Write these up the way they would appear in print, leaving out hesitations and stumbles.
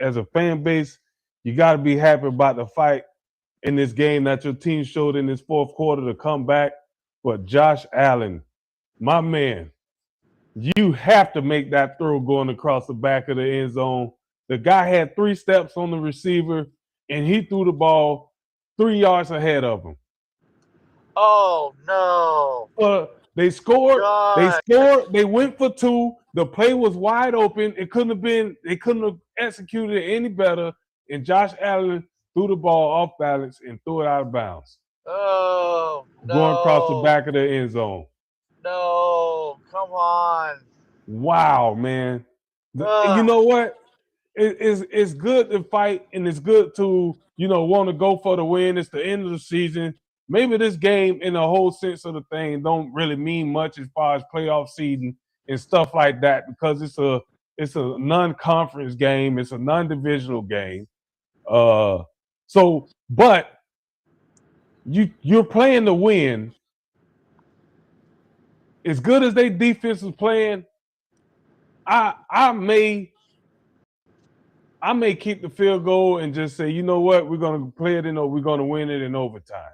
as a fan base, you got to be happy about the fight in this game that your team showed in this fourth quarter to come back. But Josh Allen, my man, you have to make that throw going across the back of the end zone. The guy had 3 steps on the receiver, and he threw the ball 3 yards ahead of him. Oh no! They scored. They God. scored. They went for 2. The play was wide open. It couldn't have been. They couldn't have executed it any better. And Josh Allen threw the ball off balance and threw it out of bounds, Oh going across the no! back of the end zone. No! Come on! Wow, man. You Ugh. know what? It's good to fight, and it's good to want to go for the win. It's the end of the season. Maybe this game, in the whole sense of the thing, don't really mean much as far as playoff seeding and stuff like that, because it's a non-conference game. It's a non-divisional game. But you're playing to win. As good as they defense is playing, I may keep the field goal and just say, you know what, we're going to play it we're going to win it in overtime.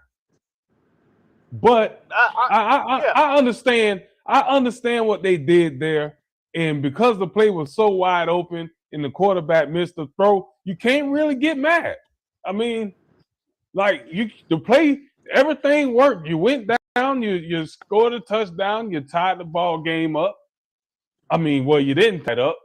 But I understand. I understand what they did there, and because the play was so wide open and the quarterback missed the throw, you can't really get mad. I mean, like the play, everything worked. You went down, you scored a touchdown, you tied the ball game up. I mean, well, you didn't tie it up.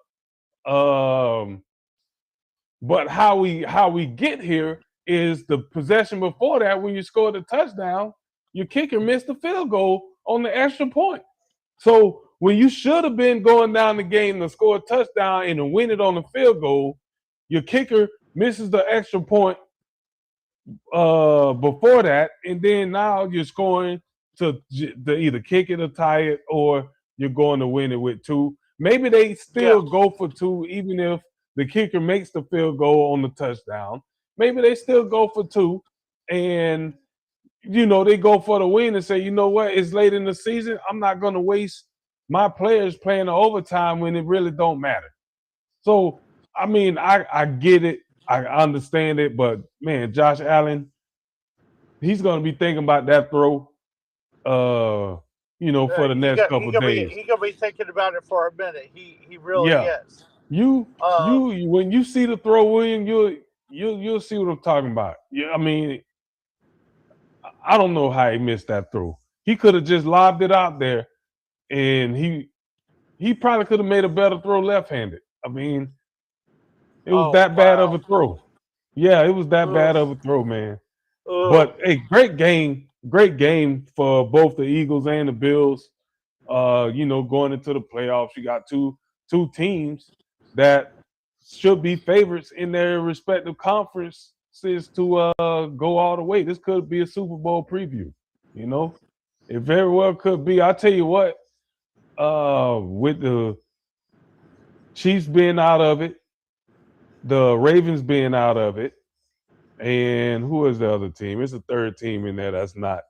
But how we get here is the possession before that, when you scored a touchdown, your kicker missed the field goal on the extra point. So when you should have been going down the game to score a touchdown and to win it on the field goal, your kicker misses the extra point before that, and then now you're scoring to either kick it or tie it, or you're going to win it with 2. Maybe they still go for 2, even if the kicker makes the field goal on the touchdown. Maybe they still go for 2, and they go for the win and say, you know what, it's late in the season. I'm not going to waste my players playing the overtime when it really don't matter. So, I mean, I get it. I understand it. But, man, Josh Allen, he's going to be thinking about that throw, for the next couple of days. He's gonna be thinking about it for a minute. He really Yeah. is. When you see the throw, William, you'll see what I'm talking about. Yeah, I mean, I don't know how he missed that throw. He could have just lobbed it out there, and he probably could have made a better throw left-handed. I mean, it was that bad of a throw. Yeah, it was that bad of a throw, man. But hey, great game for both the Eagles and the Bills. Going into the playoffs, you got two teams that should be favorites in their respective conferences to go all the way. This could be a Super Bowl preview. It very well could be. I'll tell you what, with the Chiefs being out of it, the Ravens being out of it, and who is the other team? It's a third team in there that's not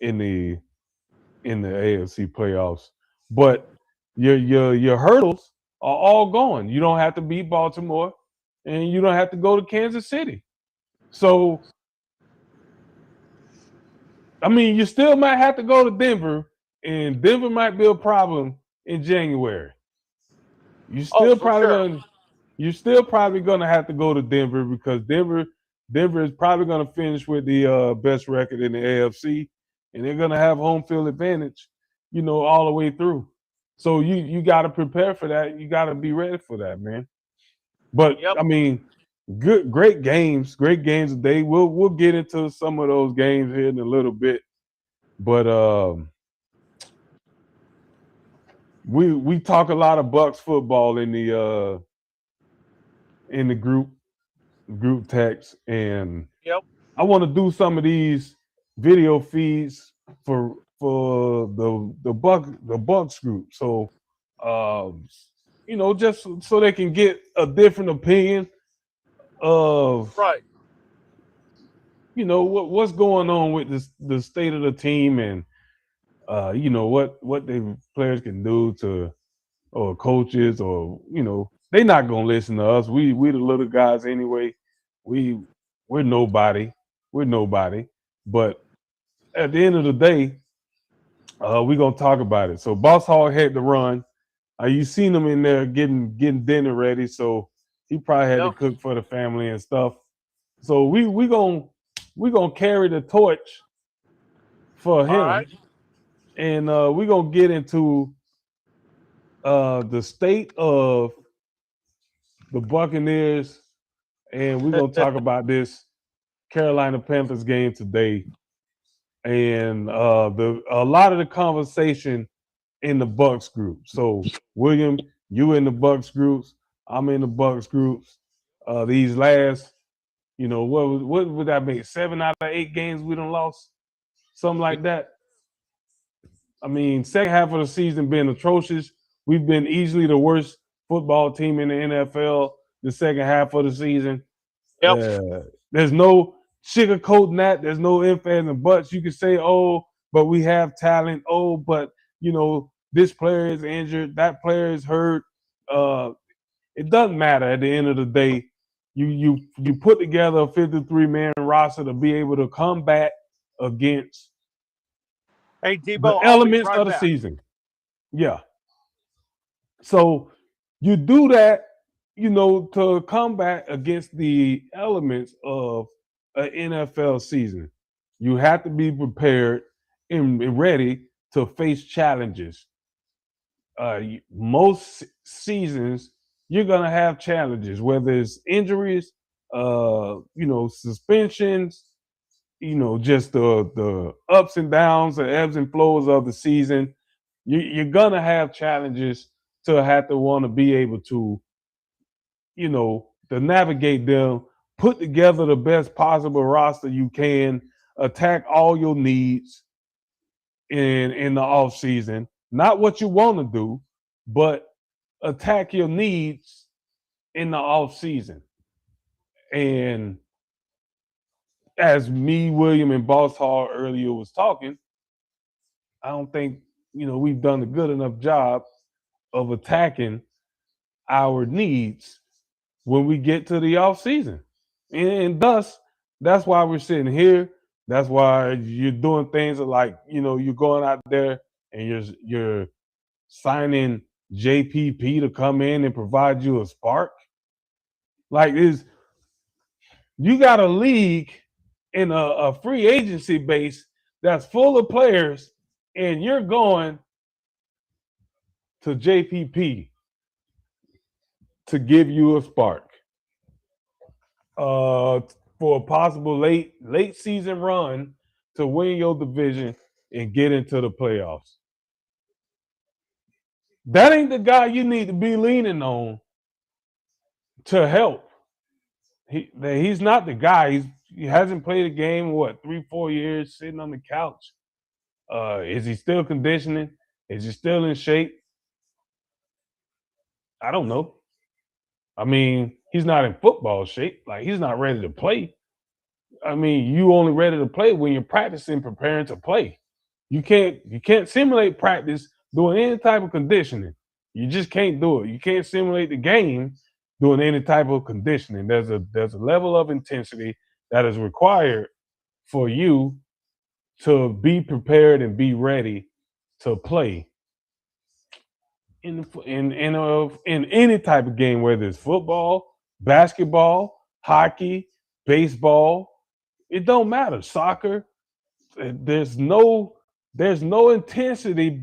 in the AFC playoffs. But your hurdles are all gone. You don't have to beat Baltimore, and you don't have to go to Kansas City. So, I mean, you still might have to go to Denver, and Denver might be a problem in January. You're still probably gonna have to go to Denver, because Denver is probably gonna finish with the best record in the AFC, and they're gonna have home field advantage, all the way through. So you got to prepare for that. You got to be ready for that, man. But I mean, great games today. We'll get into some of those games here in a little bit, but we talk a lot of Bucs football in the group text, and I want to do some of these video feeds for the Bucs group. So just so they can get a different opinion of what's going on with the state of the team, and what the players can do to, or coaches, or They not gonna listen to us. We the little guys anyway. We're nobody. We're nobody. But at the end of the day, we're gonna talk about it. So Boss Hog had to run. You seen him in there getting dinner ready. So he probably had to Yep. cook for the family and stuff. So we gonna carry the torch for All him, right. and we're gonna get into the state of the Buccaneers, and we're gonna talk about this Carolina Panthers game today, and a lot of the conversation in the Bucks group. So William, you in the Bucks groups, I'm in the Bucks groups. These last, what would that be? 7 out of 8 games we done lost, something like that. I mean, second half of the season been atrocious. We've been easily the worst football team in the NFL the second half of the season. Yep. There's no sugarcoating that. There's no ifs and buts. You can say, oh, but we have talent. Oh, but this player is injured. That player is hurt. It doesn't matter at the end of the day. You put together a 53-man roster to be able to combat against Hey, the Debo, I'll be elements right of the back. season. Yeah. So you do that, to combat against the elements of an NFL season. You have to be prepared and ready to face challenges. Most seasons, you're gonna have challenges, whether it's injuries, suspensions, just the ups and downs, the ebbs and flows of the season. You're gonna have challenges to have to want to be able to, to navigate them, put together the best possible roster you can, attack all your needs in the off season. Not what you want to do, but attack your needs in the off season. And as me, William, and Boss Hall earlier was talking, I don't think we've done a good enough job of attacking our needs when we get to the off season, and thus that's why we're sitting here. That's why you're doing things like you're going out there and you're signing JPP to come in and provide you a spark. Like you got a league in a free agency base that's full of players, and you're going to JPP to give you a spark for a possible late season run to win your division and get into the playoffs. That ain't the guy you need to be leaning on to help. He's not the guy. He hasn't played a game in 3-4 years, sitting on the couch. Is he still conditioning? Is he still in shape? I don't know. I mean, he's not in football shape. Like, he's not ready to play. I mean, you only ready to play when you're practicing, preparing to play. You can't simulate practice doing any type of conditioning. You just can't do it. You can't simulate the game doing any type of conditioning. There's a level of intensity that is required for you to be prepared and be ready to play in any type of game, whether it's football, basketball, hockey, baseball. It don't matter. Soccer. There's no intensity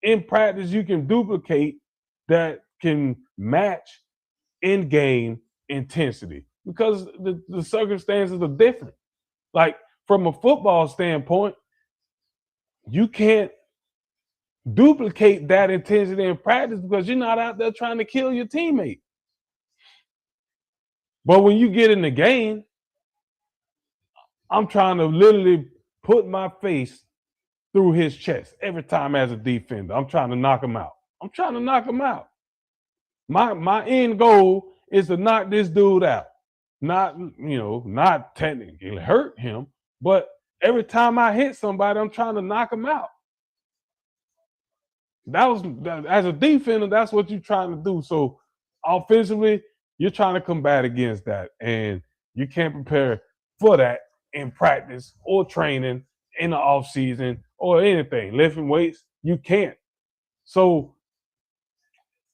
in practice you can duplicate that can match in-game intensity, because the circumstances are different. Like, from a football standpoint, you can't duplicate that intensity in practice because you're not out there trying to kill your teammate. But when you get in the game, I'm trying to literally put my face through his chest every time as a defender. I'm trying to knock him out. My end goal is to knock this dude out. Not technically hurt him, but every time I hit somebody, I'm trying to knock him out. As a defender, that's what you're trying to do. So offensively, you're trying to combat against that, and you can't prepare for that in practice or training in the off season or anything. Lifting weights, you can't. So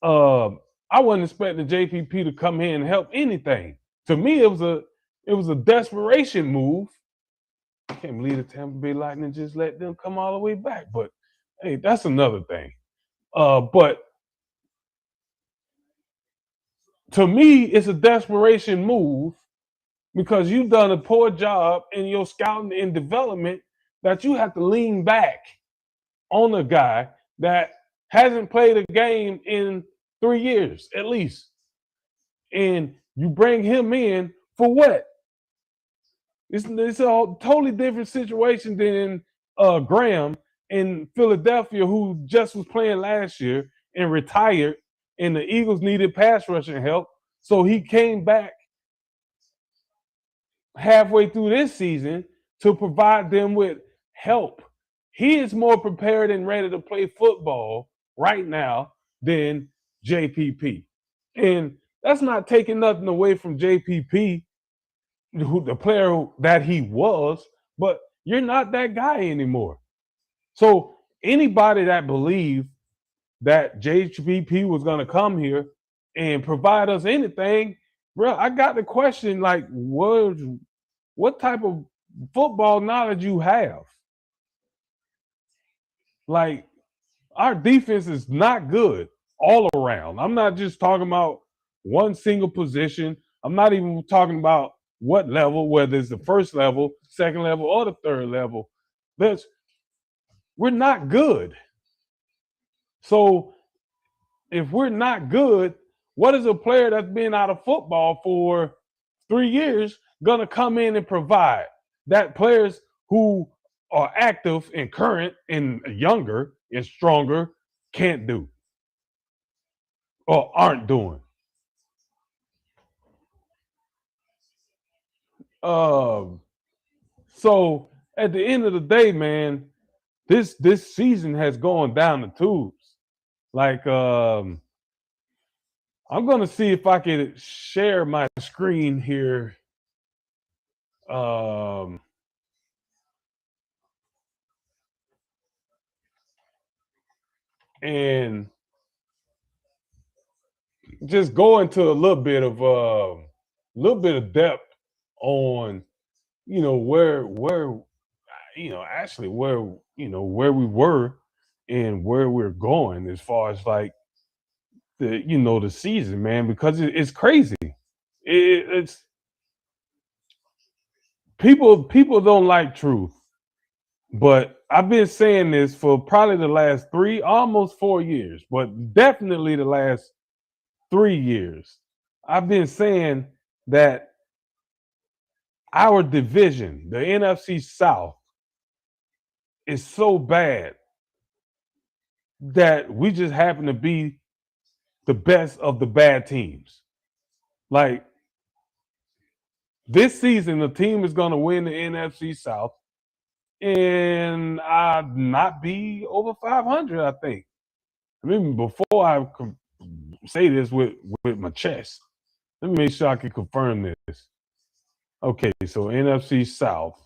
I wasn't expecting JPP to come here and help anything. To me, it was a desperation move. I can't believe the Tampa Bay Lightning just let them come all the way back. But hey, that's another thing. But to me, it's a desperation move because you've done a poor job in your scouting and development that you have to lean back on a guy that hasn't played a game in 3 years at least. And you bring him in for what? It's a totally different situation than Graham in Philadelphia, who just was playing last year and retired, and the Eagles needed pass rushing help. So he came back halfway through this season to provide them with help. He is more prepared and ready to play football right now than JPP. And that's not taking nothing away from JPP, the player that he was, but you're not that guy anymore. So anybody that believed that JPP was going to come here and provide us anything, bro, I got the question, like, what type of football knowledge you have? Like, our defense is not good all around. I'm not just talking about one single position. I'm not even talking about what level, whether it's the first level, second level, or the third level. We're not good. So if we're not good, what is a player that's been out of football for 3 years going to come in and provide that players who are active and current and younger and stronger can't do or aren't doing? So at the end of the day, man, this season has gone down the tubes. Like, I'm gonna see if I can share my screen here. And just go into a little bit of depth on, where actually where we were and where we're going as far as like the season, man, because it's crazy. It's people don't like truth, but I've been saying this for probably the last 3, almost 4 years, but definitely the last 3 years. I've been saying that our division, the NFC South, is so bad that we just happen to be the best of the bad teams. Like, this season, the team is going to win the NFC South and not be over 500, I think. I mean, before I say this with my chest, let me make sure I can confirm this. Okay, so NFC South.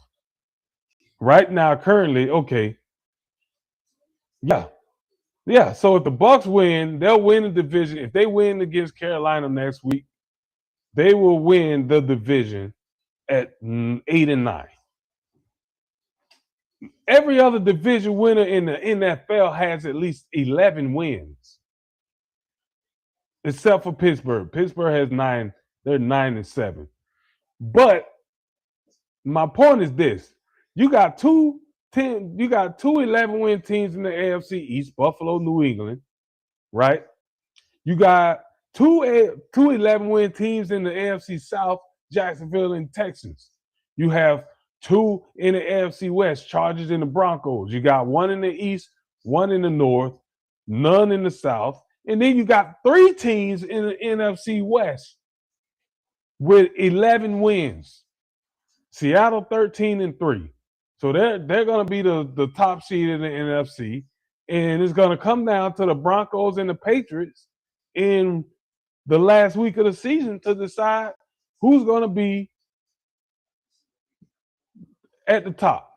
Right now, currently, okay. Yeah. So if the Bucs win, they'll win the division. If they win against Carolina next week, they will win the division at 8-9. Every other division winner in the NFL has at least 11 wins, except for Pittsburgh. Pittsburgh has 9. They're 9-7. But my point is this: you got two 11-win teams in the AFC East, Buffalo, New England, right? You got two 11-win teams in the AFC South, Jacksonville and Texans. You have 2 in the AFC West, Chargers and the Broncos. You got 1 in the East, 1 in the North, none in the South. And then you got 3 teams in the NFC West with 11 wins. Seattle 13-3. So they're going to be the top seed in the NFC. And it's going to come down to the Broncos and the Patriots in the last week of the season to decide who's going to be at the top.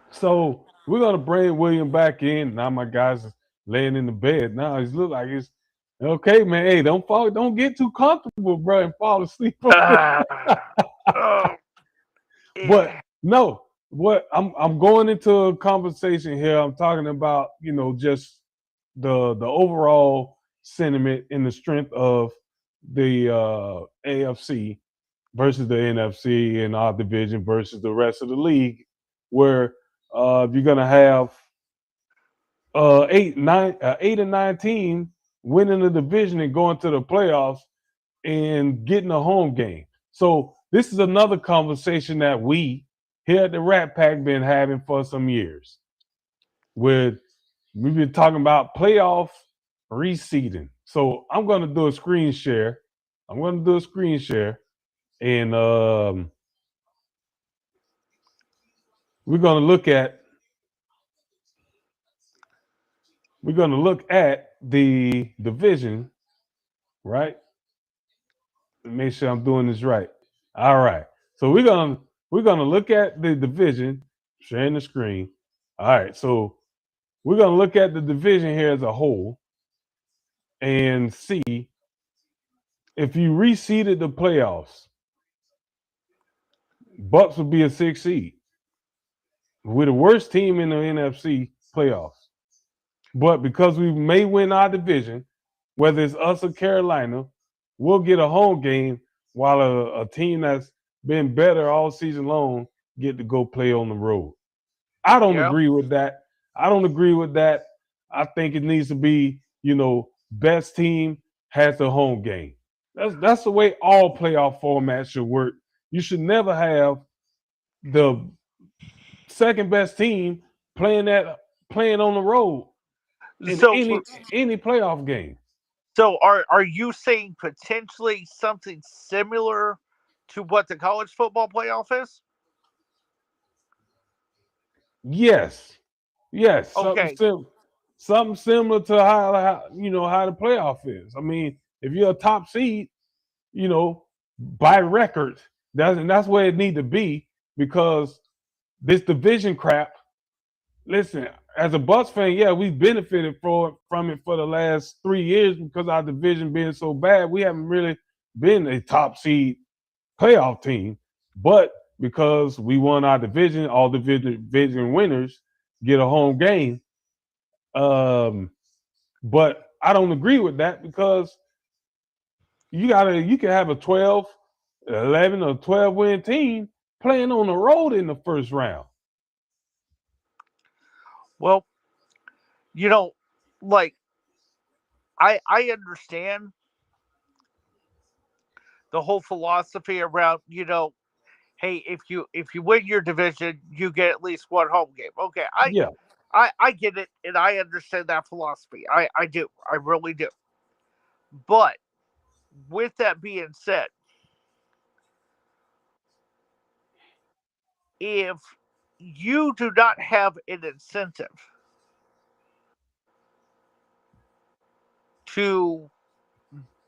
So we're going to bring William back in. Now my guy's laying in the bed. Now he's look like it's okay, man. Hey, don't get too comfortable, bro, and fall asleep. Oh, But no, what I'm going into a conversation here. I'm talking about, just the overall sentiment and the strength of the AFC versus the NFC and our division versus the rest of the league, where you're gonna have eight and nine teams winning the division and going to the playoffs and getting a home game. So this is another conversation that we here at the Rat Pack been having for some years. We've been talking about playoff reseeding. So I'm going to do a screen share. And we're going to look at the division, right? Make sure I'm doing this right. All right. So we're gonna look at the division, sharing the screen. All right. So we're gonna look at the division here as a whole and see if you reseeded the playoffs. Bucks would be a 6 seed. We're the worst team in the NFC playoffs. But because we may win our division, whether it's us or Carolina, we'll get a home game while a team that's been better all season long get to go play on the road. I don't agree with that. I think it needs to be, best team has the home game. That's the way all playoff formats should work. You should never have the second best team playing on the road in any playoff game. So are you saying potentially something similar to what the college football playoff is? Yes. Okay. Something similar to how the playoff is. I mean, if you're a top seed, by record, that's where it need to be, because this division crap. Listen, as a Bucks fan, yeah, we benefited from it for the last 3 years because our division being so bad. We haven't really been a top seed playoff team, but because we won our division, all division winners get a home game. But I don't agree with that, because you can have a 12, 11, or 12 win team playing on the road in the first round. Well, like I understand the whole philosophy around, hey, if you win your division, you get at least one home game. Okay, Yeah. I get it, and I understand that philosophy. I do. I really do. But with that being said, if you do not have an incentive to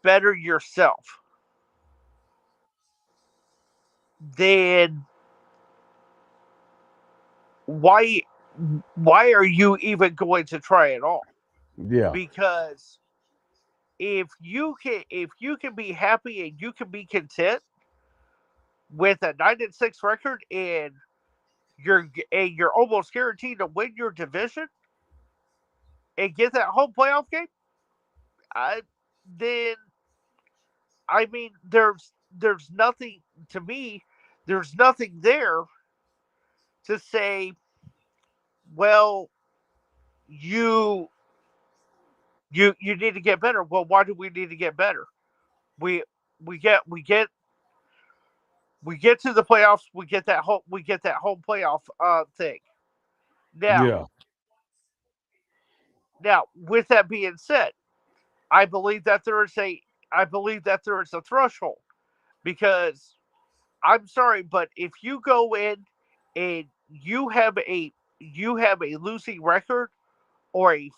better yourself, then why are you even going to try at all? Yeah. Because if you can be happy and you can be content with a 9-6 record, and you're almost guaranteed to win your division and get that home playoff game, then I mean there's nothing to me. There's nothing there to say, well, you you need to get better. Well, why do we need to get better? We we get we get we get to the playoffs. We get that home playoff thing. Now, Yeah. with that being said, I believe that there is a threshold, because I'm sorry, but if you go in and you have a losing record or a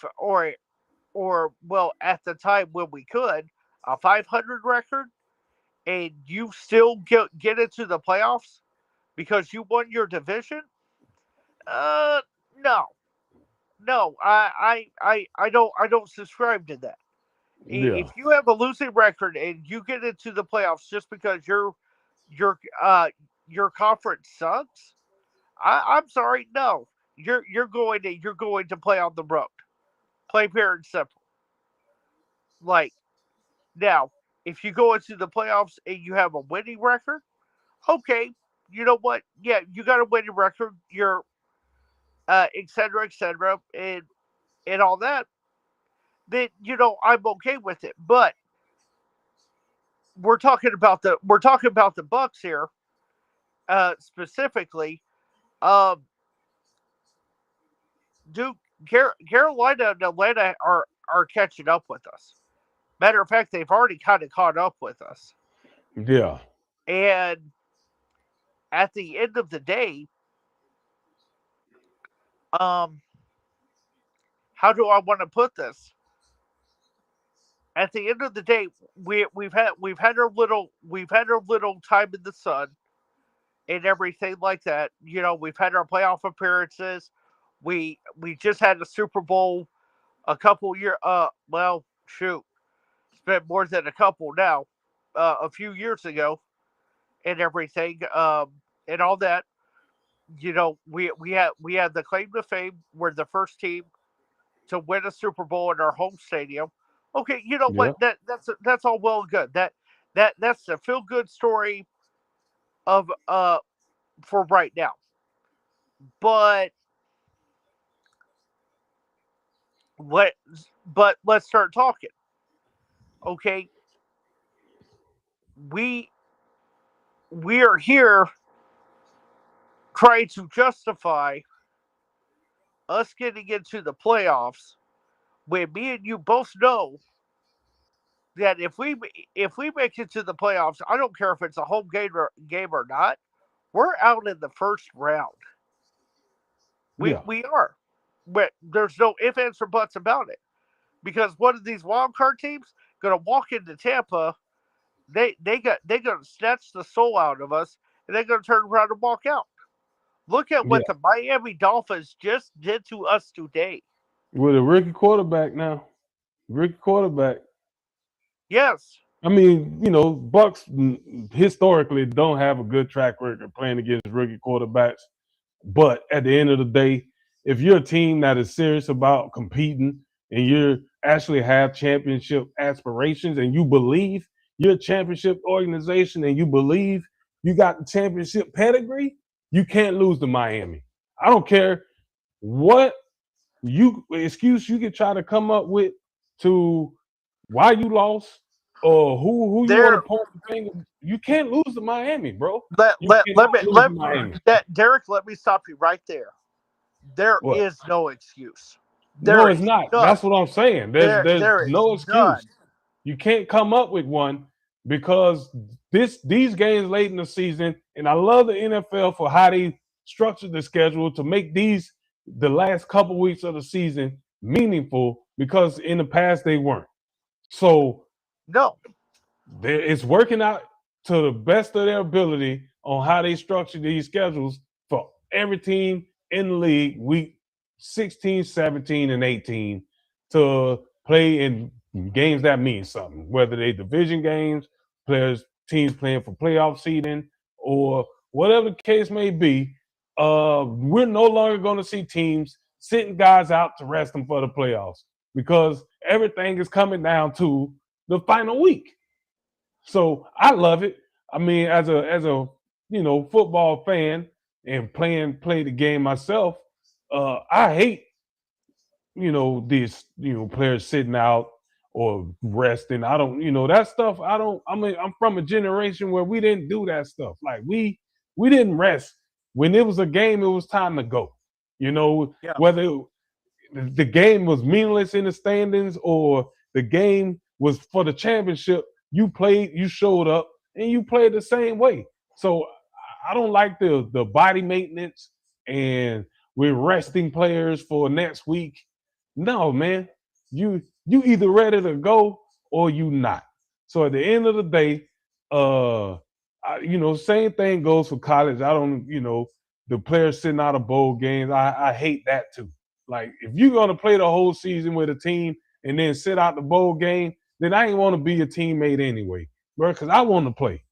or well, at the time when we could, a 500 record, and you still get into the playoffs because you won your division. Uh, no, no, I don't subscribe to that. Yeah, If you have a losing record and you get into the playoffs just because your uh your conference sucks, I'm sorry, no. You're going to play on the road. Play fair and simple. Like now, if you go into the playoffs and you have a winning record, okay, you know what? Yeah, you got a winning record. You're et cetera, and all that. Then I'm okay with it. But we're talking about the Bucks here specifically. Um, Duke, Carolina and Atlanta are catching up with us. Matter of fact, they've already kind of caught up with us. yeah, And at the end of the day, um, how do I want to put this? At the end of the day, we've had our little time in the sun and everything like that. We've had our playoff appearances. We just had a Super Bowl a couple year. Well, shoot, it's been more than a couple now. A few years ago and everything. And all that. We had the claim to fame. We're the first team to win a Super Bowl in our home stadium. Okay, you know what? yeah, That's all well and good. That's the feel good story of for right now. But let but let's start talking. Okay, we we are here trying to justify us getting into the playoffs when me and you both know that if we make it to the playoffs, I don't care if it's a home game or not, we're out in the first round. We yeah, we are. But there's no ifs, ands, or buts about it. Because one of these wild card teams gonna walk into Tampa, they gonna snatch the soul out of us, and they're gonna turn around and walk out. Look at yeah. what the Miami Dolphins just did to us today. With a rookie quarterback now, rookie quarterback. Yes. I mean, Bucks historically don't have a good track record playing against rookie quarterbacks. But at the end of the day, if you're a team that is serious about competing and you actually have championship aspirations and you believe you're a championship organization and you believe you got the championship pedigree, you can't lose to Miami. I don't care what excuse you could try to come up with to why you lost or who you want There to point the finger. You can't lose to Miami, bro. let You let let cannot me lose let to Miami. that Derek, let me stop you right there. There What? is no excuse. No, There it's is not. none. That's what I'm saying. There's There is no excuse. none. You can't come up with one because these games late in the season, and I love the NFL for how they structured the schedule to make the last couple weeks of the season meaningful because in the past they weren't. So No. it's working out to the best of their ability on how they structure these schedules for every team in the league week 16, 17, and 18 to play in games that mean something, whether they division games, teams playing for playoff seeding, or whatever the case may be. We're no longer going to see teams sitting guys out to rest them for the playoffs because everything is coming down to the final week. So I love it. I mean, as a football fan and play the game myself, I hate these players sitting out or resting. I don't that stuff. I don't. I mean, I'm from a generation where we didn't do that stuff. Like we didn't rest when it was a game. It was time to go. Yeah. Whether the game was meaningless in the standings or the game was for the championship, you played, you showed up, and you played the same way. So I don't like the body maintenance and we're resting players for next week. No, man. You either ready to go or you not. So at the end of the day, same thing goes for college. I don't, the players sitting out of bowl games. I hate that too. Like if you're gonna play the whole season with a team and then sit out the bowl game, then I ain't want to be a teammate anyway, bro. Because I want to play.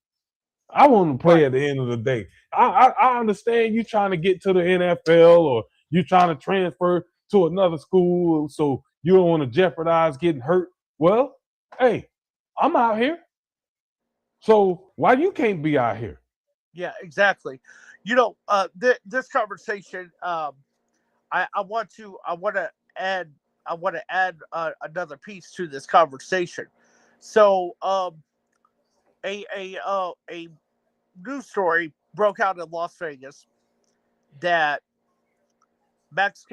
I want to play Right. at the end of the day. I understand you trying to get to the NFL or you trying to transfer to another school so you don't want to jeopardize getting hurt. Well, hey, I'm out here. So why you can't be out here? Yeah, exactly. This conversation, I want to add, another piece to this conversation. So, a news story broke out in Las Vegas that Max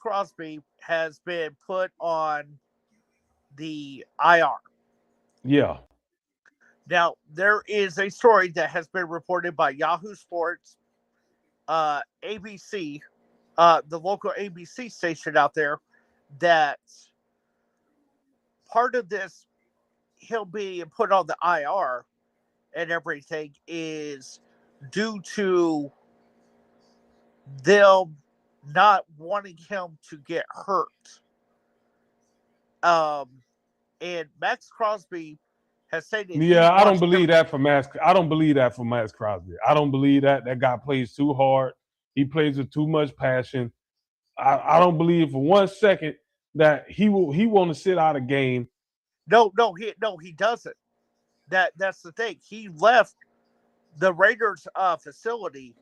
Crosby has been put on the IR. Yeah, Now, there is a story that has been reported by Yahoo Sports, ABC, the local ABC station out there, that part of this, he'll be put on the IR and everything, is due to them not wanting him to get hurt. Um, and Max Crosby has said that he yeah. I don't wants to. believe that for Max. I don't believe that for Max Crosby. I don't believe that that guy plays too hard. He plays with too much passion. I don't believe for 1 second that he want to sit out a game. No, he doesn't. That's the thing. He left the Raiders facility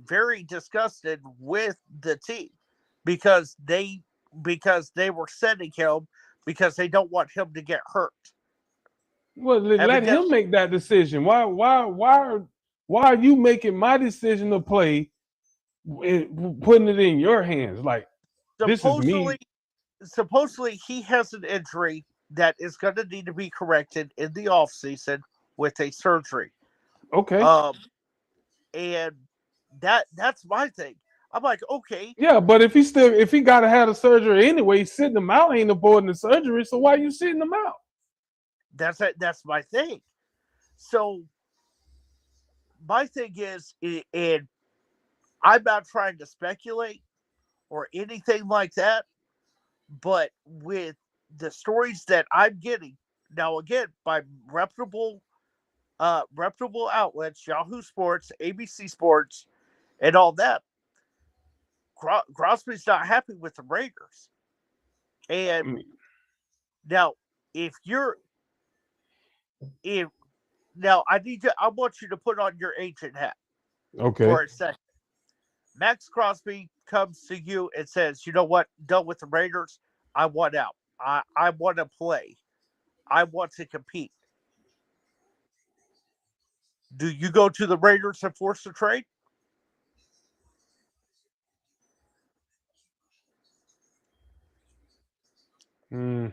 very disgusted with the team because they were sending him because they don't want him to get hurt. Well, let him Evidently, make that decision. Why are you making my decision to play and putting it in your hands? Like this is supposedly me. supposedly he has an injury that is going to need to be corrected in the off season with a surgery. Okay. Um, and that's my thing. I'm like, okay, Yeah, but if he gotta have the surgery anyway, sitting him out ain't avoiding the surgery. So why you sitting him out? that's it. That's my thing. So my thing is, and I'm not trying to speculate or anything like that, but with the stories that I'm getting now, again, by reputable outlets, Yahoo Sports, ABC Sports, and all that, Crosby's not happy with the Raiders. I And mean, now, if you're if now, I want you to put on your agent hat okay. for a second. Max Crosby comes to you and says, "You know what? Done with the Raiders. I want out. I want to play. I want to compete." Do you go to the Raiders and force the trade? Mm,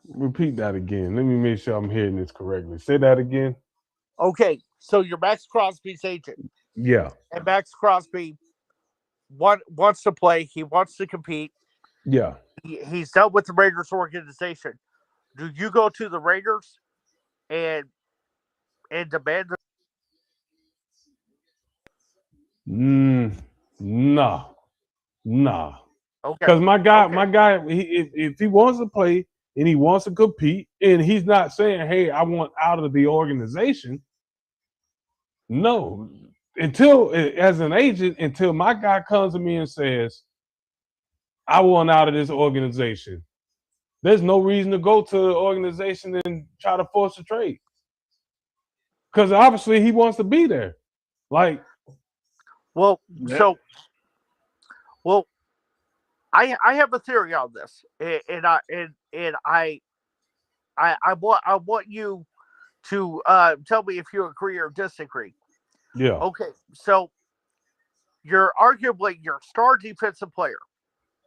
repeat that again. Let me make sure I'm hearing this correctly. Say that again. Okay, so you're Max Crosby's agent, Yeah. and Max Crosby wants to play. He wants to compete. Yeah. He's dealt with the Raiders organization. Do you go to the Raiders and demand? Nah. Nah. Okay, Because okay, if he wants to play and he wants to compete, and he's not saying, "Hey, I want out of the organization." No, until as an agent, until my guy comes to me and says, "I want out of this organization," there's no reason to go to the organization and try to force a trade. Because obviously he wants to be there. Like, well, yeah, so well, I have a theory on this, and I want you to tell me if you agree or disagree. yeah, Okay, so you're arguably your star defensive player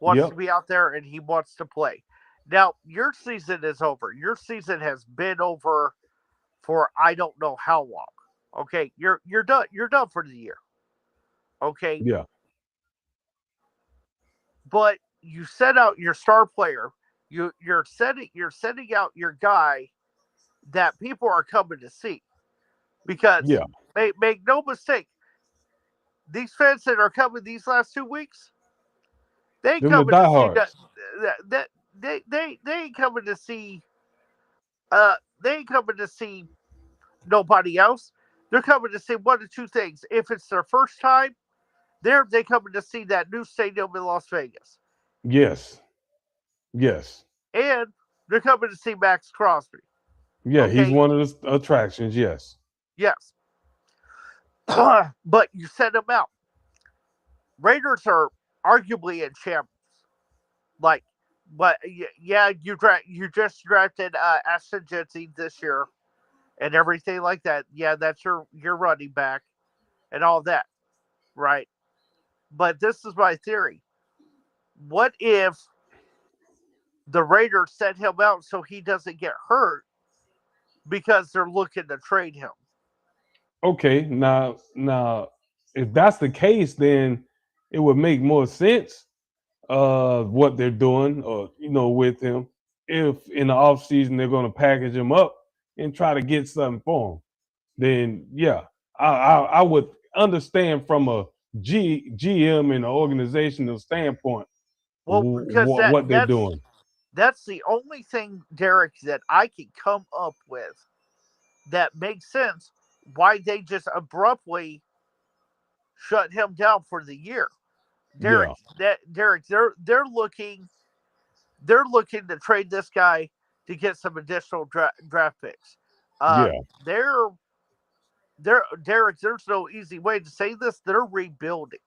wants to yep, be out there and he wants to play. Now your season is over. Your season has been over for I don't know how long. Okay, you're done. You're done for the year. Okay, yeah, but you set out your star player. You're setting out your guy that people are coming to see because Yeah. make no mistake, these fans that are coming these last 2 weeks, they ain't Them the coming to see diehards. that they ain't coming to see uh they ain't coming to see nobody else. They're coming to see one of two things. If it's their first time, they coming to see that new stadium in Las Vegas, Yes. Yes. and they're coming to see Max Crosby. Yeah, he's Okay, one of the attractions. Yes. yes, but you set them out. Raiders are arguably in shambles. Like, but yeah, you just drafted Ashton Jesse this year and everything like that. Yeah, that's your running back and all that, right? But this is my theory. What if the Raiders set him out so he doesn't get hurt because they're looking to trade him? Okay. Now, if that's the case, then it would make more sense what they're doing, or with him. If in the off season they're going to package him up and try to get something for him, then yeah, I would understand from a GM and an organizational standpoint Well, because that what they're doing. that's the only thing, Derek, that I can come up with that makes sense why they just abruptly shut him down for the year. Derek, Yeah, they're looking to trade this guy to get some additional draft picks. Uh, yeah. they're they're Derek. There's no easy way to say this. They're rebuilding.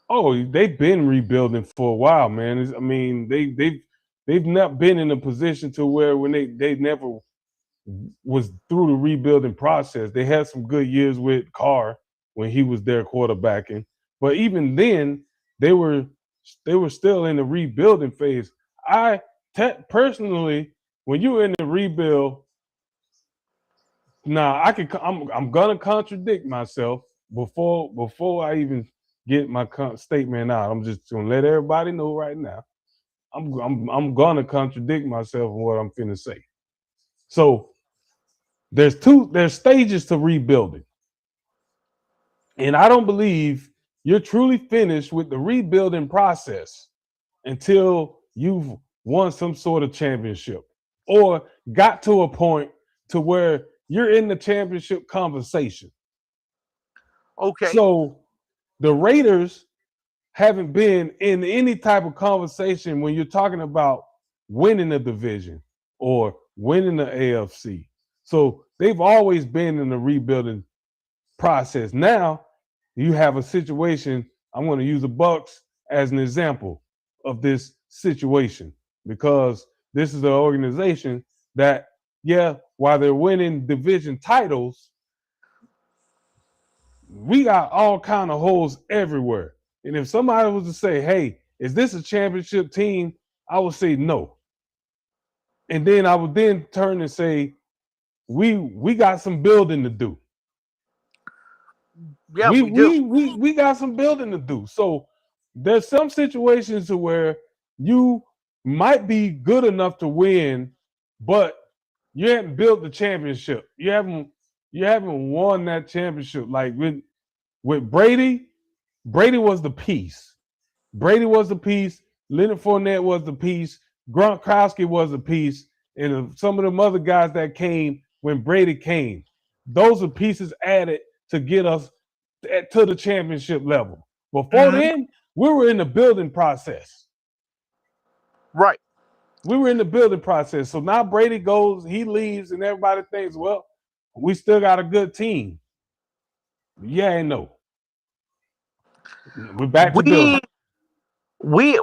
Oh, they've been rebuilding for a while, man. I mean, they've not been in a position to where when they never was through the rebuilding process. They had some good years with Carr when he was their quarterbacking, but even then, they were they were still in the rebuilding phase. I personally, when you're in the rebuild, now I'm gonna contradict myself before I even get my statement out. I'm just gonna let everybody know right now. I'm gonna contradict myself in what I'm finna say. So there's stages to rebuilding. And I don't believe you're truly finished with the rebuilding process until you've won some sort of championship or got to a point to where you're in the championship conversation. Okay, So the Raiders haven't been in any type of conversation when you're talking about winning the division or winning the AFC. So they've always been in the rebuilding process. Now you have a situation. I'm going to use the Bucks as an example of this situation because this is an organization that, yeah, while they're winning division titles, we got all kind of holes everywhere. And if somebody was to say, "Hey, is this a championship team?" I would say no. And then I would then turn and say, "We got some building to do." yeah, We we do. we we we got some building to do. So there's some situations to where you might be good enough to win, but you haven't built the championship. You haven't won that championship. Like with Brady, Brady was the piece. Brady was the piece. Leonard Fournette was the piece. Gronkowski was the piece, and some of them other guys that came when Brady came. Those are pieces added to get us to the championship level. Before Mhm. then, we were in the building process. Right. We were in the building process. So now Brady goes, he leaves, and everybody thinks, well, we still got a good team. Yeah and no. We're back to building. We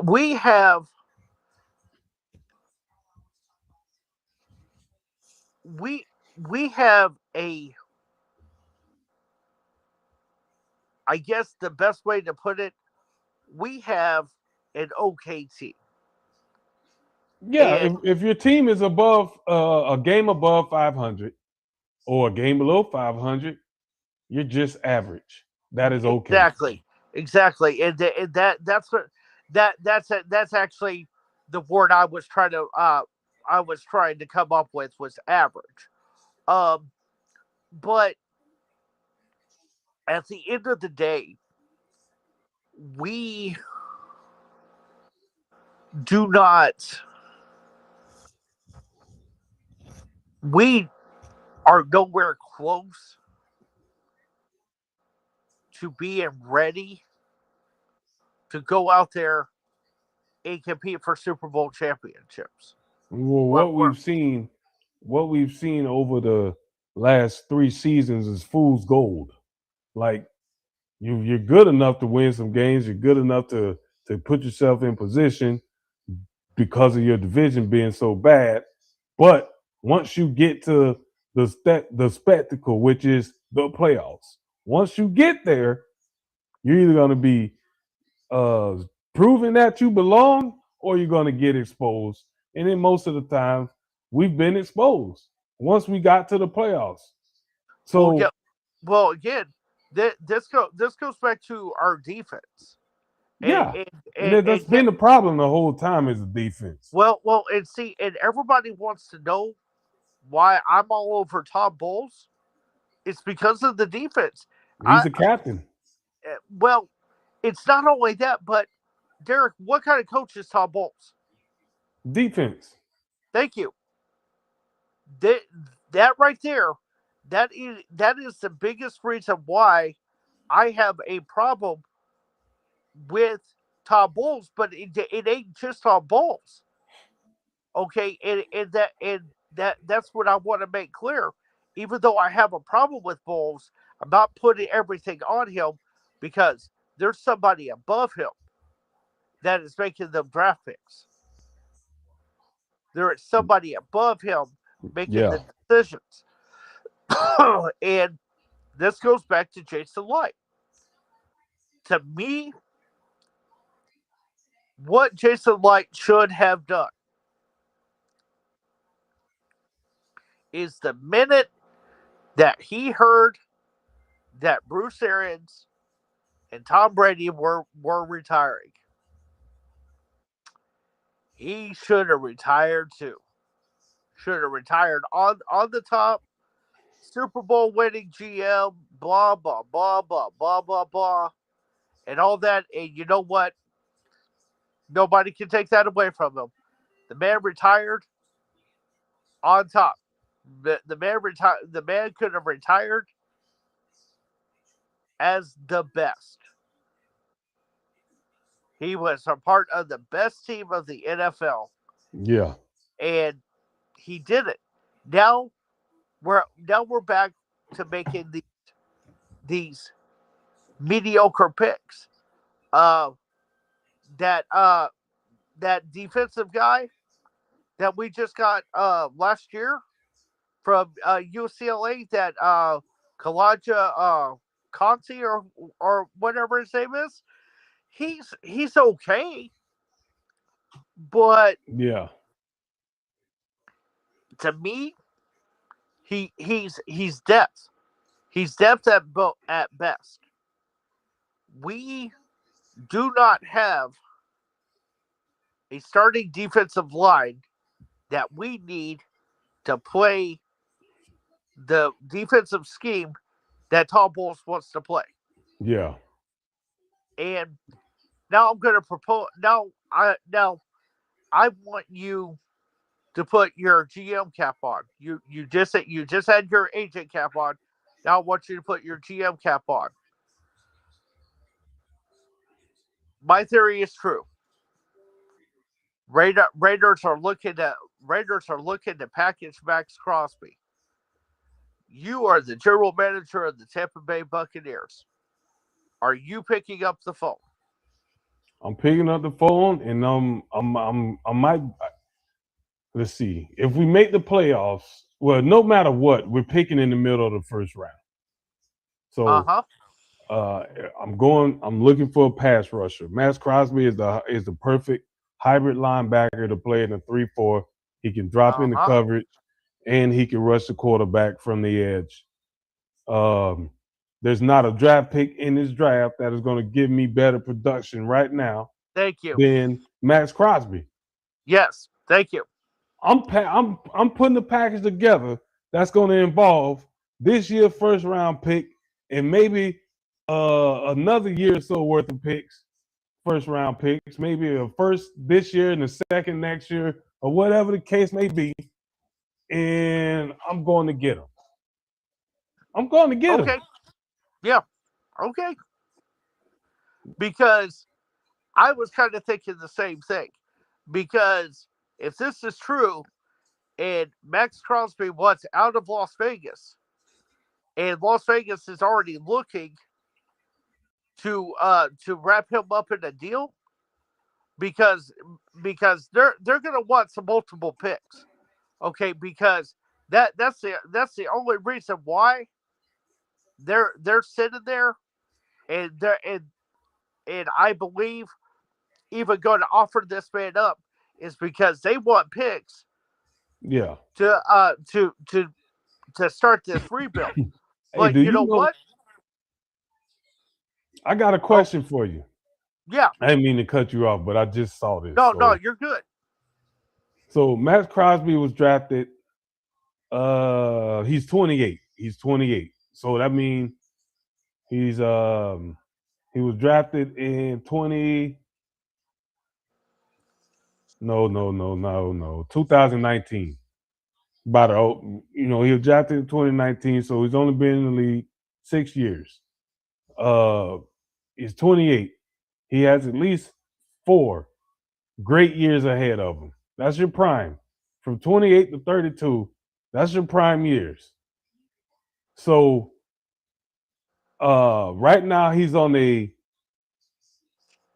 we have a, I guess the best way to put it, we have an okay team. Yeah, And if your team is above a game above 500 or a game below 500, you're just average. That is okay. exactly. Exactly. And that's what That's actually the word I was trying to come up with was average. Um, but at the end of the day, we do not we are nowhere close to being ready to go out there and compete for Super Bowl championships. Well, We're, we're, what we've seen over the last 3 seasons is fool's gold. Like you're good enough to win some games. You're good enough to put yourself in position because of your division being so bad. But once you get to the spectacle, which is the playoffs, once you get there, you're either going to be uh, proving that you belong or you're going to get exposed. And then most of the time, we've been exposed once we got to the playoffs. well, yeah, So well, again, this goes back to our defense, and yeah, and and and, that's and been get the problem the whole time is the defense. and see, and everybody wants to know why I'm all over Tom Bowles. It's because of the defense. He's I the captain. well, it's not only that, but Derek, what kind of coach is Tom Bowles? Defense. Thank you. That that right there, that is the biggest reason why I have a problem with Tom Bowles, but it ain't just Tom Bowles. Okay, and that's what I want to make clear. Even though I have a problem with Bowles, I'm not putting everything on him because there's somebody above him that is making them draft picks. There is somebody above him making Yeah. the decisions. And this goes back to Jason Light. To me, what Jason Light should have done is the minute that he heard that Bruce Arians and Tom Brady were retiring, he should have retired too. Should have retired on the top, Super Bowl winning GM, blah blah blah blah blah blah blah, and all that. And you know what? Nobody can take that away from him. The man retired on top. The man could have retired as the best. He was a part of the best team of the NFL, Yeah. and he did it. Now we're back to making these mediocre picks. Uh, that that defensive guy that we just got last year from UCLA, that Kalaja Conti or whatever his name is. He's okay, but Yeah. to me, he's depth. He's depth at best. We do not have a starting defensive line that we need to play the defensive scheme that Tom Bowles wants to play. Yeah. And now I'm going to propose. Now I want you to put your GM cap on. You just had your agent cap on. Now I want you to put your GM cap on. My theory is true. Raiders are looking to package Max Crosby. You are the general manager of the Tampa Bay Buccaneers. Are you picking up the phone? I'm picking up the phone and I might let's see. If we make the playoffs, well, no matter what, we're picking in the middle of the first round. Uh So huh. uh, I'm looking for a pass rusher. Max Crosby is the perfect hybrid linebacker to play in a 3-4. He can drop Uh into huh. coverage and he can rush the quarterback from the edge. Um, there's not a draft pick in this draft that is going to give me better production right now. Thank you. than Max Crosby. Yes. Thank you. I'm putting the package together that's going to involve this year first round pick and maybe another year or so worth of picks, first round picks, maybe a first this year and a second next year, or whatever the case may be. And I'm going to get him. I'm going to get him. Okay. Yeah. Okay. Because I was kind of thinking the same thing. Because if this is true and Max Crosby wants out of Las Vegas, and Las Vegas is already looking to wrap him up in a deal because they're gonna want some multiple picks. Okay, because that's the only reason why they're sitting there and and I believe even going to offer this man up is because they want picks Yeah. to start this rebuild. Hey, But do you you know know? what? I got a Oh, question for you. yeah. I didn't mean to cut you off, but I just saw this. No, So, you're good. so Max Crosby was drafted. He's 28. He's 28. So that means he's he was drafted in 20. No. 2019. About he was drafted in 2019, so he's only been in the league 6 years. Uh, he's 28. He has at least 4 great years ahead of him. That's your prime. From 28 to 32, that's your prime years. So right now he's on a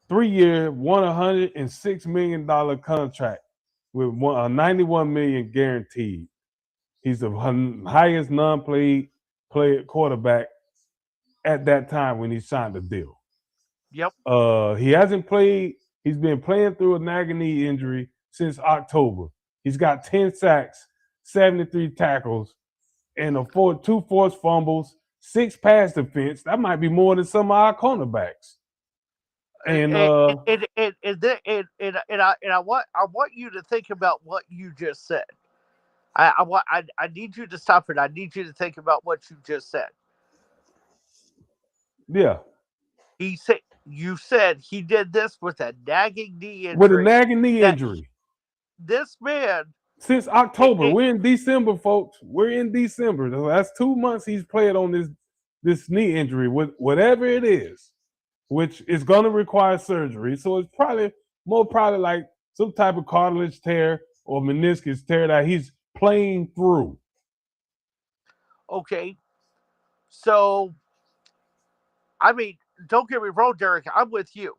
3-year, $106 million contract with a 91 million guaranteed. He's the highest non-played player quarterback at that time when he signed the deal. Yep. He hasn't played. He's been playing through a nagging knee injury since October. He's got 10 sacks, 73 tackles, and 2 forced fumbles, 6 pass defense. That might be more than some of our cornerbacks. And I want you to think about what you just said. I need you to stop it. I need you to think about what you just said. yeah, You said he did this with a nagging knee with a injury. nagging knee That injury this man, since it, October. it, We're in December, folks. We're in December. That's 2 months he's played on this knee injury with whatever it is, which is going to require surgery. So it's probably like some type of cartilage tear or meniscus tear that he's playing through. okay. So I mean, don't get me wrong, Derek. I'm with you.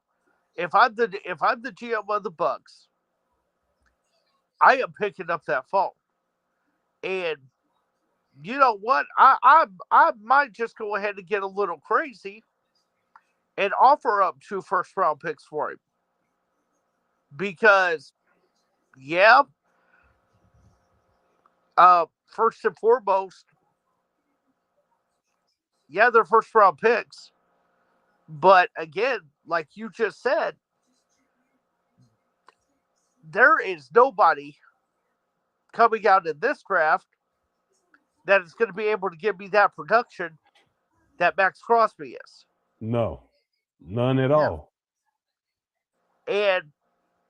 If I'm the GM of the Bucks, I am picking up that phone. And you know what? I might just go ahead and get a little crazy and offer up 2 first round picks for him because yeah, first and foremost, yeah, they're first round picks. But again, like you just said, there is nobody coming out in this draft that is going to be able to give me that production that Max Crosby is. No, none at Yeah. all. And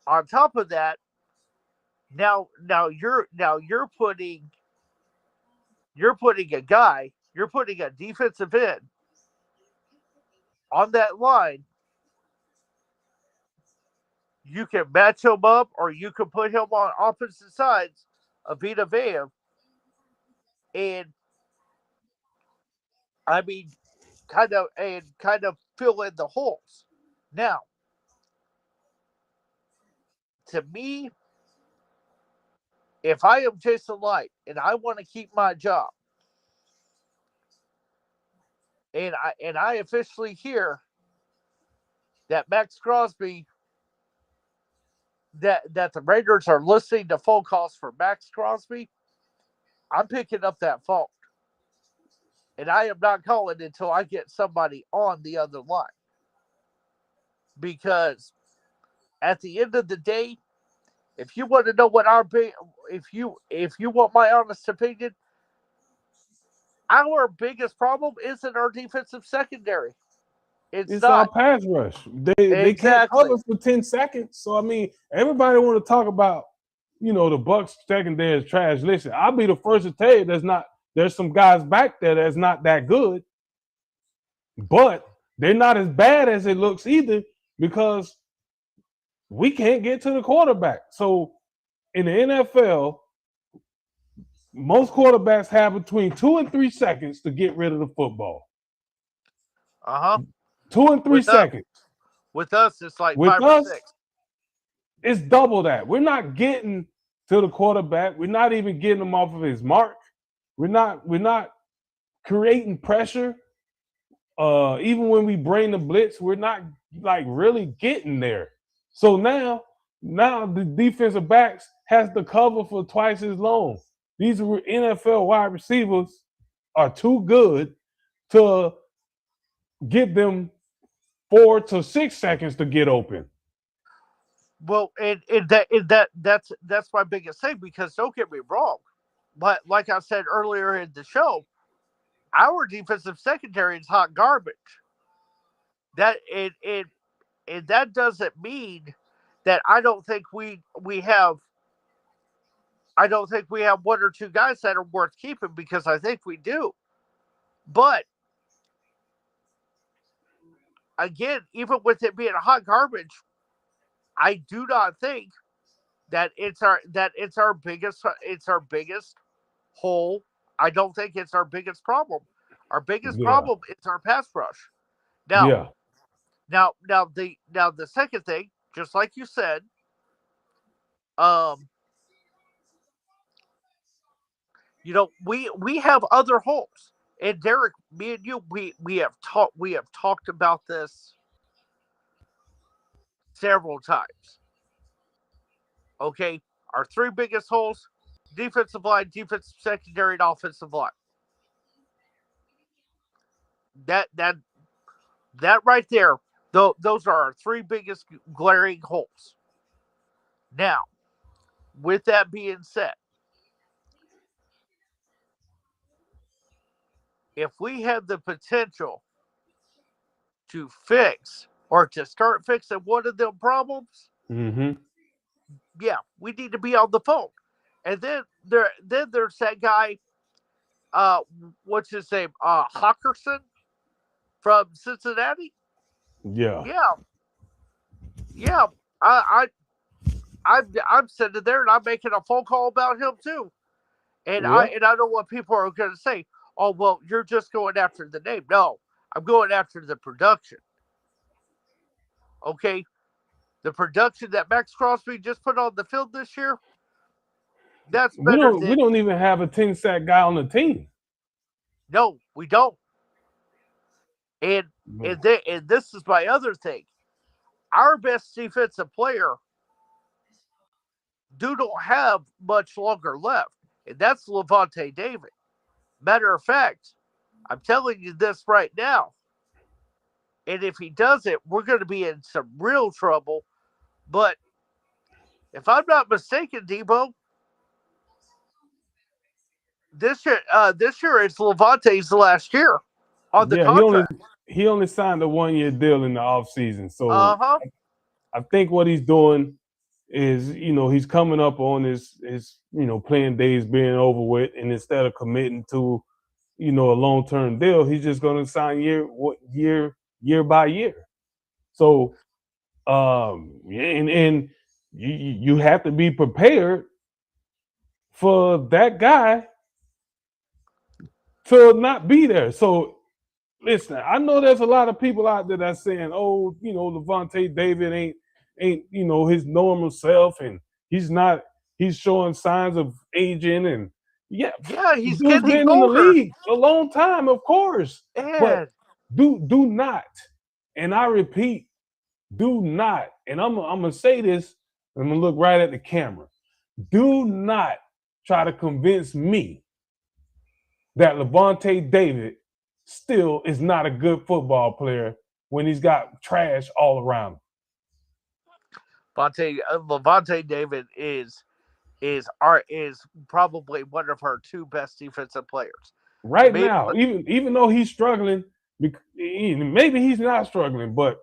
on top of that, you're putting a defensive end on that line. You can match him up or you can put him on opposite sides of Vita Vea. And I mean kind of fill in the holes. Now, to me, if I am Jason Light and I want to keep my job, and I officially hear that Max Crosby that the Raiders are listening to phone calls for Max Crosby, I'm picking up that phone. And I am not calling until I get somebody on the other line. Because at the end of the day, if you want to know what our big, if you want my honest opinion, our biggest problem isn't our defensive secondary. It's It's our not. pass rush. They can't Exactly. cover for 10 seconds. So I mean, everybody want to talk about, the Bucks secondary is trash. Listen, I'll be the first to tell you there's some guys back there that's not that good, but they're not as bad as it looks either because we can't get to the quarterback. So in the NFL, most quarterbacks have between 2 and 3 seconds to get rid of the football. Uh huh. 2 and 3 seconds. With us, it's like With 5 or 6. us, it's double that. We're not getting to the quarterback. We're not even getting him off of his mark. We're not creating pressure. Even when we bring the blitz, we're not like really getting there. So now the defensive backs has to cover for twice as long. These NFL wide receivers are too good to give them 4 to 6 seconds to get open. Well, that's my biggest thing, because don't get me wrong, but like I said earlier in the show, our defensive secondary is hot garbage. That it and that doesn't mean that I don't think we have one or two guys that are worth keeping, because I think we do. But again, even with it being a hot garbage, I do not think it's our biggest hole. I don't think it's our biggest problem. Our biggest Yeah, problem is our pass rush. Now, yeah. now the second thing, just like you said, um, we have other holes. And Derek, me and you, we have talked about this several times. Okay, our three biggest holes: defensive line, defensive secondary, and offensive line. That that that right there, though, those are our three biggest glaring holes. Now, with that being said, if we have the potential to fix or to start fixing one of them problems, Mm-hmm. yeah, we need to be on the phone. And then there's that guy, uh, what's his name, Hawkerson from Cincinnati. Yeah, Yeah, yeah. I, I'm sitting there and I'm making a phone call about him too. yeah. And I know what people are going to say. Oh well, you're just going after the name. No, I'm going after the production. Okay, the production that Max Crosby just put on the field this year, that's We better don't we than. don't even have a 10 sack guy on the team. No, we don't. And and this is my other thing. Our best defensive player do don't have much longer left, and that's Levante David. Matter of fact, I'm telling you this right now. And if he does it, we're going to be in some real trouble. But if I'm not mistaken, Debo, this year is Levante's last year on the Yeah, he only contract. he only signed a 1 year deal in the offseason. So Uh huh. I think what he's doing is, he's coming up on his playing days being over with, and instead of committing to, a long-term deal, he's just going to sign year by year. So and you have to be prepared for that guy to not be there. So listen, I know there's a lot of people out there that's saying, "Oh, Levante David ain't his normal self, and he's not. He's showing signs of aging, and yeah, Yeah, the he's dude's getting been in the older. league a long time, of course. But And do not, and I repeat, do not. And I'm gonna say this. I'm gonna look right at the camera. Do not try to convince me that Levante David still is not a good football player when he's got trash all around him. Levante David is probably one of our two best defensive players. Right now, even though he's struggling, maybe he's not struggling, but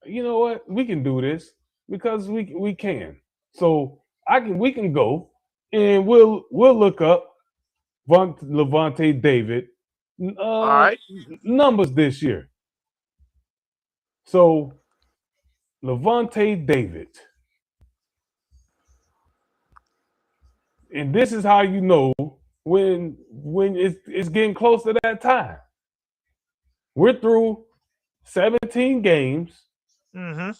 you know what? We can do this because we can. So we can go and we'll look up Levante David All right. numbers this year. So Levante David, and this is how you know when it's getting close to that time. We're through 17 games. Mm-hmm.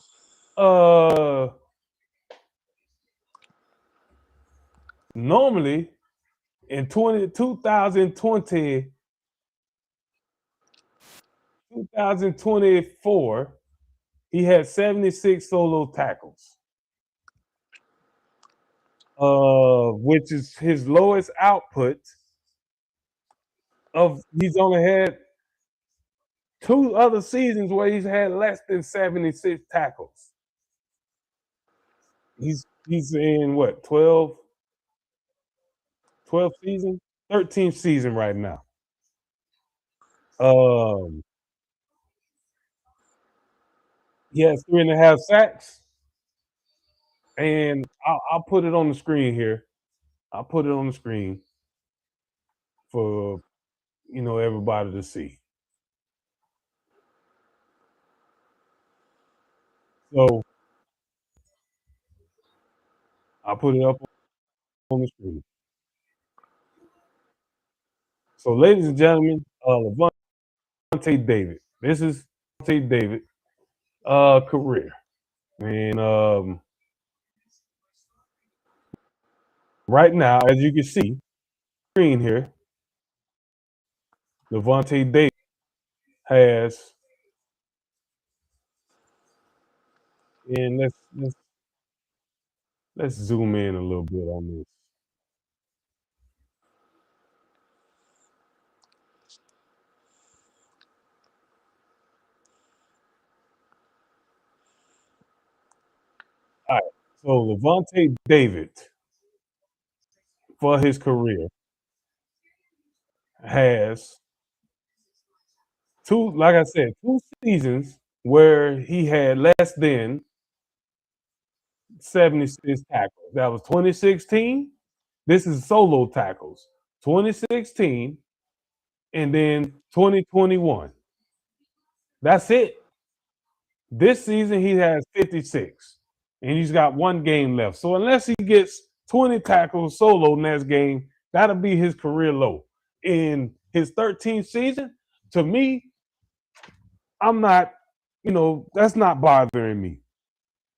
Normally in 2024, he had 76 solo tackles, which is his lowest output. He's only had 2 other seasons where he's had less than 76 tackles. He's in what, 12 season, 13th season right now. He has 3.5 sacks, and I'll put it on the screen here. I'll put it on the screen for everybody to see. So I'll put it up on the screen. So, ladies and gentlemen, Levante David. This is Levante David career. And right now, as you can see, screen here, Levante David has, and let's zoom in a little bit on this. All right, so Levante David for his career has like I said, 2 seasons where he had less than 76 tackles. That was 2016. This is solo tackles. 2016 and then 2021. That's it. This season he has 56 and he's got 1 game left. So unless he gets 20 tackles solo next game, that'll be his career low. In his 13th season, to me, I'm not, that's not bothering me.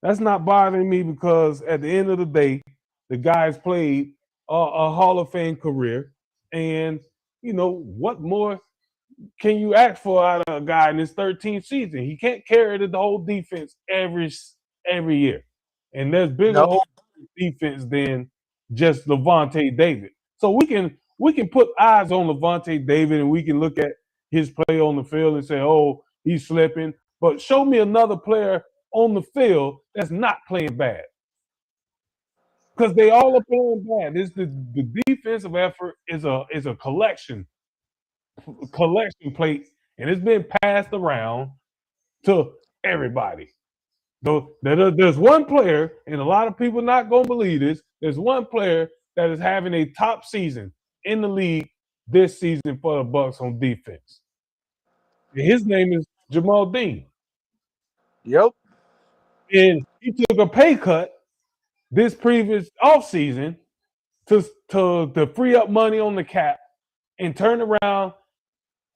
That's not bothering me because at the end of the day, the guy's played a Hall of Fame career. And, what more can you ask for out of a guy in his 13th season? He can't carry the whole defense every year. And there's bigger Nope. holes in defense than just Levante David. So we can put eyes on Levante David and we can look at his play on the field and say, oh, he's slipping. But show me another player on the field that's not playing bad. Because they all are playing bad. The defensive effort is a collection plate, and it's been passed around to everybody. There's one player, and a lot of people not gonna believe this. There's one player that is having a top season in the league this season for the Bucs on defense. And his name is Jamal Dean. Yep. And he took a pay cut this previous offseason to free up money on the cap and turn around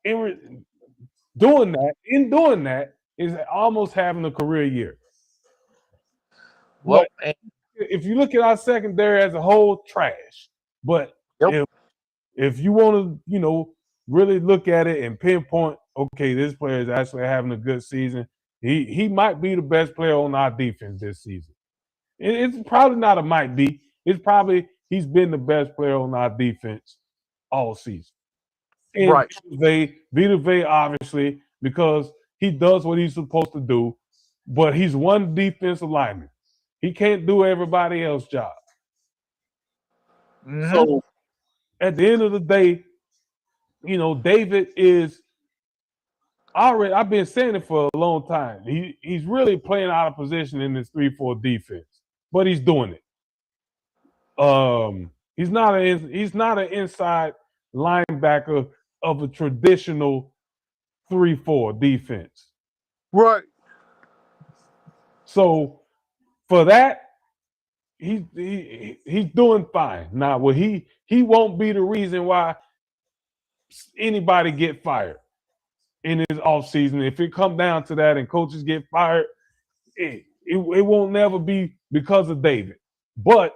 in doing that is almost having a career year. Well, but if you look at our secondary as a whole, trash. But if you want to, really look at it and pinpoint, okay, this player is actually having a good season. He might be the best player on our defense this season. It's probably not a might be. It's probably he's been the best player on our defense all season. And right. Vita Vea, obviously, because he does what he's supposed to do, but he's one defensive lineman. He can't do everybody else's job. Mm-hmm. So at the end of the day, David is already, I've been saying it for a long time. He's really playing out of position in this 3-4 defense, but he's doing it. He's not an inside linebacker of a traditional 3-4 defense. Right. So for that, he's doing fine. Now, he won't be the reason why anybody get fired in his offseason. If it come down to that and coaches get fired, it won't never be because of David. But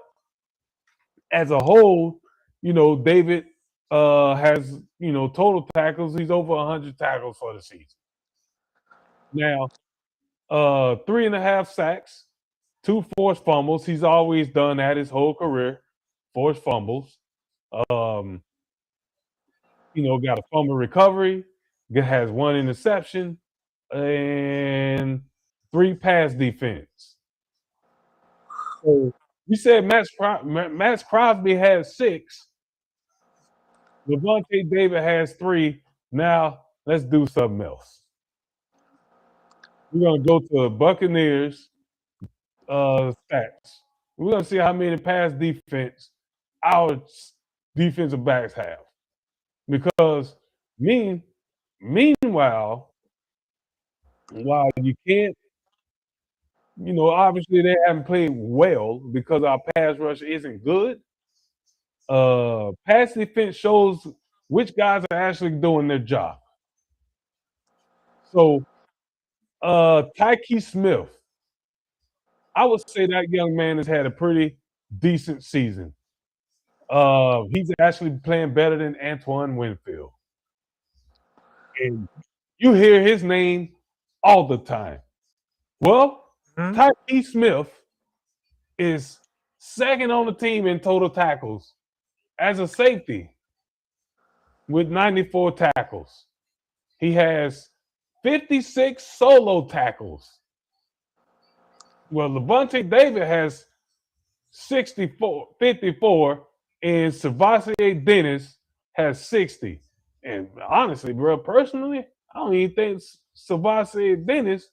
as a whole, David has, total tackles. He's over 100 tackles for the season. Now, 3.5 sacks, 2 forced fumbles. He's always done that his whole career, forced fumbles. Got a fumble recovery, has 1 interception, and 3 pass defense. So you said Max Crosby has 6. Levante David has 3. Now let's do something else. We're gonna go to Buccaneers stats. We're gonna see how many pass defense our defensive backs have. Because meanwhile, while you can't, obviously they haven't played well because our pass rush isn't good. Pass defense shows which guys are actually doing their job. So, Tyke Smith, I would say that young man has had a pretty decent season. He's actually playing better than Antoine Winfield. And you hear his name all the time. Well, Tyke Smith is second on the team in total tackles as a safety with 94 tackles. He has 56 solo tackles. Well, Levante David has 54, and Savasier Dennis has 60. And honestly, bro, personally, I don't even think Savasier Dennis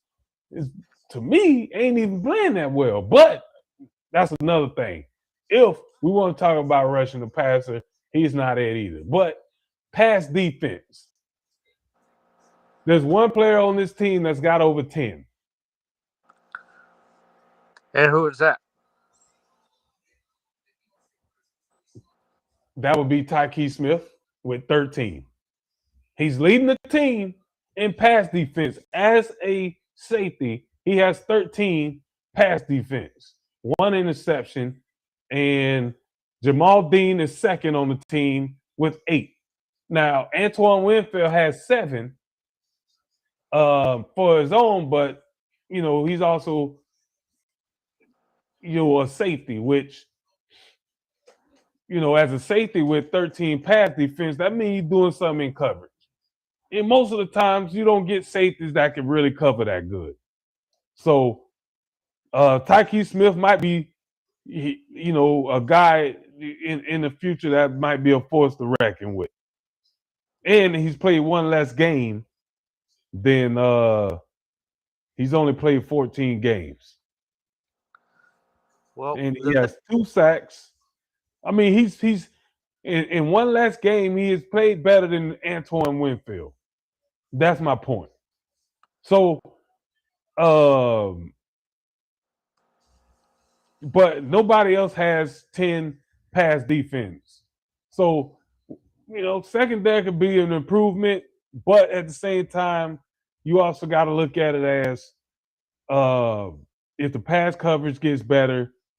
is, to me, ain't even playing that well. But that's another thing. If we want to talk about rushing the passer, he's not it either. But pass defense. There's one player on this team that's got over 10. And who is that? That would be Tyke Smith with 13. He's leading the team in pass defense as a safety. He has 13 pass defense, 1 interception, and Jamal Dean is second on the team with 8. Now, Antoine Winfield has 7 for his own, but he's also a safety, which as a safety with 13 pass defense, that means you're doing something in coverage. And most of the times, you don't get safeties that can really cover that good. So, Tyke Smith might be, a guy in the future that might be a force to reckon with. And he's played 1 less game than he's only played 14 games. Well, and he has 2 sacks. I mean, he's in 1 less game, he has played better than Antoine Winfield. That's my point. So, but nobody else has 10 pass defense. So, secondary could be an improvement, but at the same time, you also got to look at it as if the pass coverage gets better,